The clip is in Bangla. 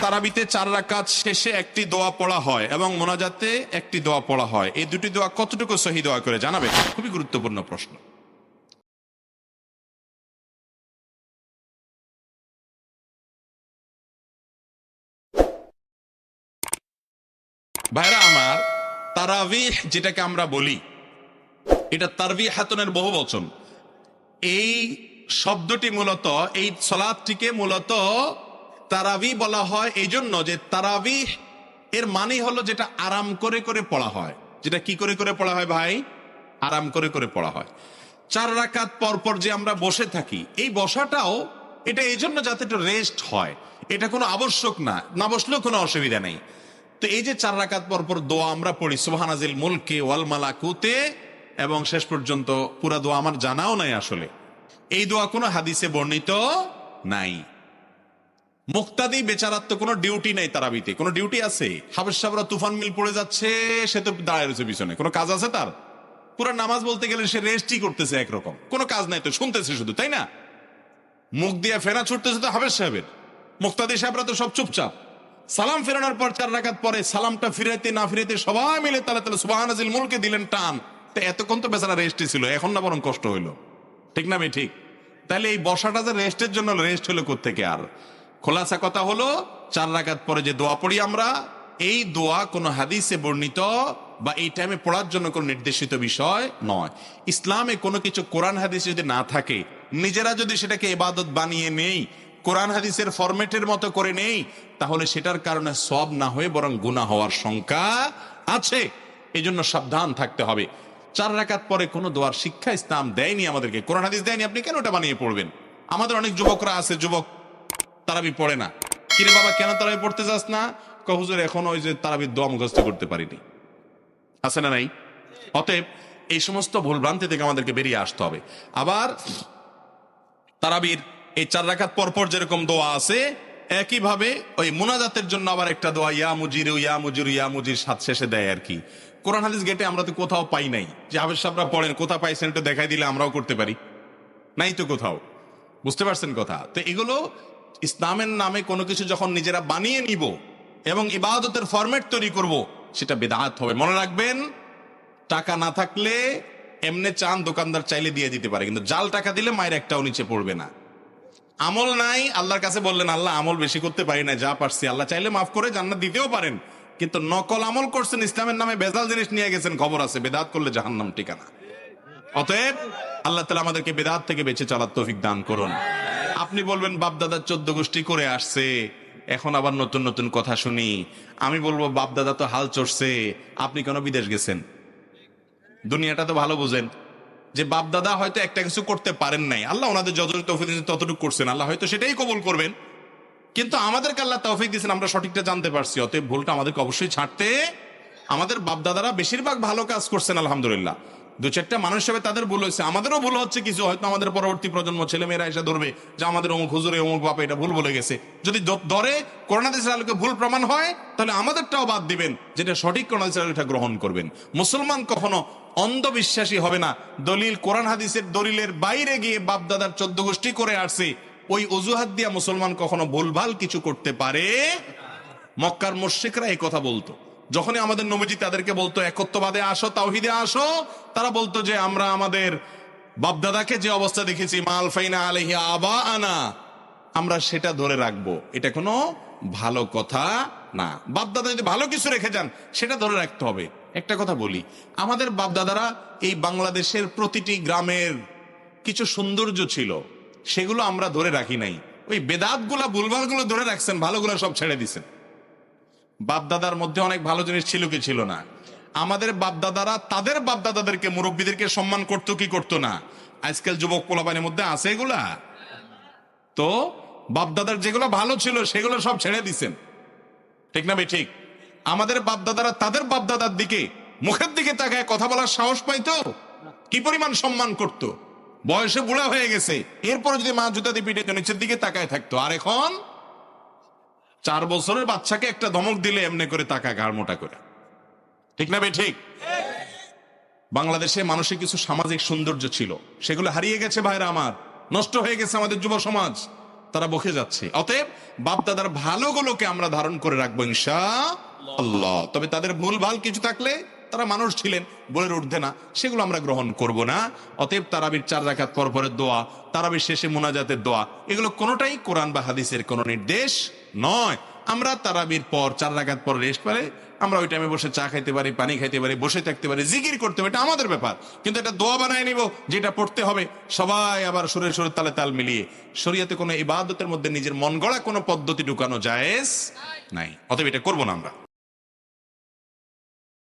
তারাবিতে 4 রাকাত শেষে একটি দোয়া পড়া হয় এবং মোনাজাতে একটি দোয়া পড়া হয়, এই দুটি দোয়া কতটুকু সহিহ দোয়া করে জানাবে? খুবই গুরুত্বপূর্ণ প্রশ্ন। ভাইরা আমার, তারাবিহ যেটাকে আমরা বলি, এটা তারবিহাতুনের বহু বচন। এই শব্দটি মূলত, এই সালাতটিকে মূলত তারাবি বলা হয় এই জন্য যে তারাবিহ এর মানে হলো যেটা আরাম করে করে পড়া হয়। যেটা কি করে করে পড়া হয় ভাই? আরাম করে করে পড়া হয়। 4 রাকাত পর পর যে আমরা বসে থাকি, এই বসাটাও এটা এই জন্য যাতে একটু রেস্ট হয়। এটা কোনো আবশ্যক না, না বসলেও কোনো অসুবিধা নেই। তো এই যে 4 রাকাত পর পর দোয়া আমরা পড়ি সুবহানাজিল মুলকে ওয়াল মালাকুতে, এবং শেষ পর্যন্ত পুরা দোয়া আমার জানাও নাই আসলে, এই দোয়া কোনো হাদিসে বর্ণিত নাই। মুক্তাদি বেচারার তো কোনো ডিউটি নাই, তারাবিতে কোনো ডিউটি আছে? হাফেজ সাহেবরা তুফান মিল পড়ে যাচ্ছে, সে তো দাঁড়ায় রয়েছে পিছনে, কোনো কাজ আছে তার? পুরো নামাজ বলতে গেলে সে রেস্টই করতেছে একরকম, কোনো কাজ নাই তো, শুনতেছে শুধু, তাই না? মুখ দিয়ে ফেনা ছুটতেছে তো হাফেজ সাহেবের, মুক্তাদি সাহেবরা তো সব চুপচাপ। সালাম ফেরানোর পর 4 রাকাত পরে সালামটা ফিরাইতে না ফিরাইতে সবাই মিলে তালে তালে সুবহানাজিল মুলকে দিলেন টান। তো এতক্ষণ তো বেচারা রেস্টই ছিল, এখন না বরং কষ্ট হইলো, ঠিক না ভাই? ঠিক। তাহলে এই বসাটা যে রেস্টের জন্য, রেস্ট হলো কোত্থেকে? আর খোলাসা কথা হলো, 4 রাকাত পরে যে দোয়া পড়ি আমরা, এই দোয়া কোনো হাদিসে বর্ণিত বা এই টাইমে পড়ার জন্য কোনো নির্দেশিত বিষয় নয়। ইসলামে কোনো কিছু কোরআন হাদিস যদি না থাকে, নিজেরা যদি সেটাকে ইবাদত বানিয়ে নেই, কোরআন হাদিসের ফরম্যাটের মতো করে নেই, তাহলে সেটার কারণে সব না হয়ে বরং গুনাহ হওয়ার শঙ্কা আছে। এই জন্য সাবধান থাকতে হবে। 4 রাকাত পরে কোনো দোয়ার শিক্ষা ইসলাম দেয়নি আমাদেরকে, কোরআন হাদিস দেয়নি। আপনি কেন ওটা বানিয়ে পড়বেন? আমাদের অনেক যুবকরা আছে, যুবক তারাবি পড়ে না। কিরে বাবা, কেন তারাবি পড়তে যাস না? হুজুর এখন ওই যে তারাবির দোয়া মুখস্থ করতে পারিনি। আছে না নাই? অতএব এই সমস্ত ভুলভ্রান্তি থেকে আমাদেরকে বেরিয়ে আসতে হবে। আবার তারাবির এই 4 রাকাত পর পর যেরকম দোয়া আছে, একইভাবে ওই মুনাজাতের জন্য আবার একটা দোয়া, ইয়া মুজির ইয়া মুজির ইয়া মুজির, সাত শেষে দেয় আর কি। কোরআন হাদিস গেটে আমরা তো কোথাও পাই নাই যে হাফেজ সাহেবরা পড়েন, কোথাও পাইছেন একটু দেখাই দিলে আমরাও করতে পারি, নাই তো কোথাও। বুঝতে পারছেন কথা? তো এগুলো ইসলামের নামে কোনো কিছু যখন নিজেরা বানিয়ে নিব এবং ইবাদতের ফরম্যাট তৈরি করব, সেটা বেদাত হবে। মনে রাখবেন, টাকা না থাকলে এমনে চান দোকানদার চাইলে দিয়ে দিতে পারে, কিন্তু জাল টাকা দিলে মায়ের একটাও নিচে পড়বে না। আমল নাই, আল্লাহর কাছে বললেন আল্লাহ আমল বেশি করতে পারি না, যা পারছি, আল্লাহ চাইলে মাফ করে জান্নাত দিতেও পারেন। কিন্তু নকল আমল করছেন, ইসলামের নামে ভেজাল জিনিস নিয়ে গেছেন, খবর আছে, বেদাত করলে জাহান্নাম ঠিকানা। অতএব আল্লাহ তাআলা আমাদেরকে বেদাত থেকে বেঁচে চলার তৌফিক দান করুন। আপনি বলবেন বাপদাদা 14 গোষ্ঠী করে আসছে, এখন আবার নতুন নতুন কথা শুনি। আমি বলবো বাপদাদা তো হাল চড়ছে, আপনি কেন বিদেশ গেছেন? দুনিয়াটা তো ভালো বুঝেন যে বাপদাদা হয়তো একটা কিছু করতে পারেন নাই, আল্লাহ ওনাদের যতটুকু তৌফিক দিয়েছেন ততটুকু করছেন, আল্লাহ হয়তো সেটাই কবুল করবেন। কিন্তু আমাদেরকে আল্লাহ তৌফিক দিয়েছেন, আমরা সঠিকটা জানতে পারছি। অতএব ভুলটা আমাদেরকে অবশ্যই ছাড়তে। আমাদের বাপদাদারা বেশিরভাগ ভালো কাজ করছেন আলহামদুলিল্লাহ, 2-4টা মানুষ হিসেবে তাদের ভুল হয়েছে, আমাদেরও ভুল হচ্ছে কিছু, হয়তো আমাদের পরবর্তী প্রজন্ম ছেলেমেয়েরা এসে ধরবে যে আমাদের অমুক হুজুরে অমুক বাপে এটা ভুল বলে গেছে। যদি ধরে কোরআন হাদিসের আলোকে ভুল প্রমাণ হয়, তাহলে আমাদেরটাও বাদ দিবেন, যেটা সঠিক কোরআন হাদিসের আলোকে গ্রহণ করবেন। মুসলমান কখনো অন্ধবিশ্বাসী হবে না। দলিল কোরআন হাদিসের দলিলের বাইরে গিয়ে বাপদাদার 14 গোষ্ঠী করে আসছে, ওই অজুহাত দিয়া মুসলমান কখনো ভুলভাল কিছু করতে পারে। মক্কার মুশরিকরা এই কথা বলতো, যখনই আমাদের নবীজি তাদেরকে বলতো একত্ববাদে আসো, তাওহীদে আসো, তারা বলতো যে আমরা আমাদের বাপদাদাকে যে অবস্থা দেখেছি, মাল ফাইনা আলাইহি আবা আনা, আমরা সেটা ধরে রাখবো। এটা কোনো ভালো কথা না। বাপদাদা যদি ভালো কিছু রেখে যান, সেটা ধরে রাখতে হবে। একটা কথা বলি, আমাদের বাপদাদারা এই বাংলাদেশের প্রতিটি গ্রামের কিছু সৌন্দর্য ছিল, সেগুলো আমরা ধরে রাখি নাই। ওই বেদাতগুলা ভুলভালগুলো ধরে রাখছেন, ভালোগুলো সব ছেড়ে দিছেন। বাপদাদার মধ্যে অনেক ভালো জিনিস ছিল কি ছিল না? আমাদের বাপদাদারা তাদের বাপদাদাদেরকে, মুরব্বীদেরকে সম্মান করতো কি করতো না? আজকাল যুবক পোলাপানের মধ্যে আছে এগুলা? তো বাপদাদার যেগুলো ভালো ছিল সেগুলো সব ছেড়ে দিছেন, ঠিক না ভাই? ঠিক। আমাদের বাপদাদারা তাদের বাপদাদার দিকে, মুখের দিকে তাকায় কথা বলার সাহস পাইতো, কি পরিমাণ সম্মান করত। বয়সে বুড়া হয়ে গেছে, এরপরে যদি মা জুতা দিয়ে পিঠে নিচের দিকে তাকায় থাকতো। আর এখন 4 বছরের বাচ্চাকে একটা ধমক দিলে এমনি করে তাকা, ঘাড় মোটা করে, ঠিক না ভাই? ঠিক। বাংলাদেশে মানুষের কিছু সামাজিক সৌন্দর্য ছিল, সেগুলো হারিয়ে গেছে ভাইরা আমার, নষ্ট হয়ে গেছে আমাদের যুব সমাজ। তারা বকে যাচ্ছে। অতএব বাপ দাদার ভালোগুলোকে আমরা ধারণ করে রাখবো ইনশাআল্লাহ। তবে তাদের ভুলভাল কিছু থাকলে, তারা মানুষ ছিলেন, বলে উঠবে না, সেগুলো আমরা গ্রহণ করব না। অতএব তারাবির 4 রাকাত পর পরের দোয়া, তারাবির শেষে মোনাজাতের দোয়া, এগুলো কোনোটাই কোরআন বা হাদিসের কোনো নির্দেশ নয়। আমরা তারাবির পর 4 রাকাত পর রেস্ট পেলে আমরা ওই টাইমে বসে চা খাইতে পারি, পানি খাইতে পারি, বসে থাকতে পারি, জিকির করতে পারি, এটা আমাদের ব্যাপার। কিন্তু এটা দোয়া বানায় নিব যেটা পড়তে হবে সবাই আবার সুরে সুরে তালে তাল মিলিয়ে। শরীয়তে কোনো ইবাদতের মধ্যে নিজের মন গড়া কোনো পদ্ধতি ঢুকানো জায়েজ নাই, অতএব এটা করবো না আমরা।